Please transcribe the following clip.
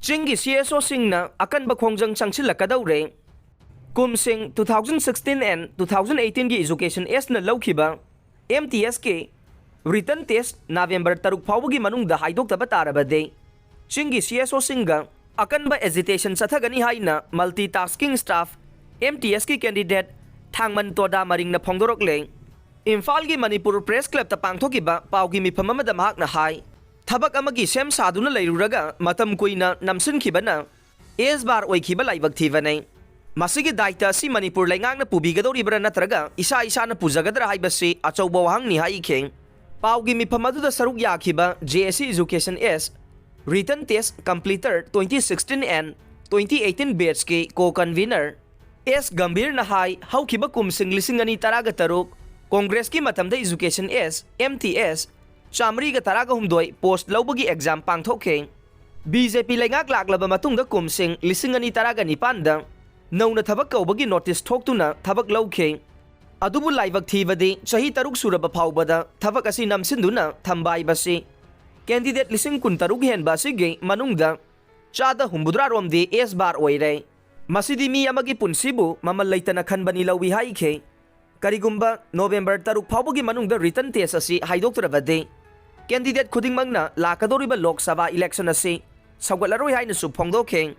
Chingi CSO singna akan ba khongjang changsilakadawre kumsing 2016 and 2018 gi education S na lawkhiba MTSK written test November 3 fawgi manungda haidokta tarabade Chingi CSO singa akan ba hesitation sathagani haina multitasking staff MTSK candidate thangman toda maring na phongdorokle Imphal gi Manipur Press Club ta pangthokiba pawgi mifam amada mahak na hai Thabak amagi sem saduna leiruraga matam kuina namsinkibana S-bar oikhiba laibak thibanai masigi daita si Manipur laingang na pubigadoribra natraga isa na pujagadra haibasi achauba wahang ni haikeng pawgi mifam aduda saruk yakhiba JSC Education S written test completer 2016 and 2018 batch ke co-convener S Gambir na hai hawkiba kumsing lisingani taraga taruk Congress ki matamda Education S MTS Chamri ga taraga humdoi post lawbagi exam pangthokeng BJP laingak laklaba matungda kumsing lisingani taraga ni panda nauna thabak kaubagi notice thoktuna thabak lawkheng adubu laibak thibadi chahi taruk suraba phawbada thabak asi namsinduna thambai basi candidate lising kun taruk hen basi ge manungda chada humbudra romdi S-bar oire masidi mi amagi punsibu mamal laitana khanbani lawi haikhe karigumba November 3 phawbagi manungda written test asi haidoktrabade candidate khuding magna lakadoriba Lok Sabha election asi sawgalaroi haina su phongdokheng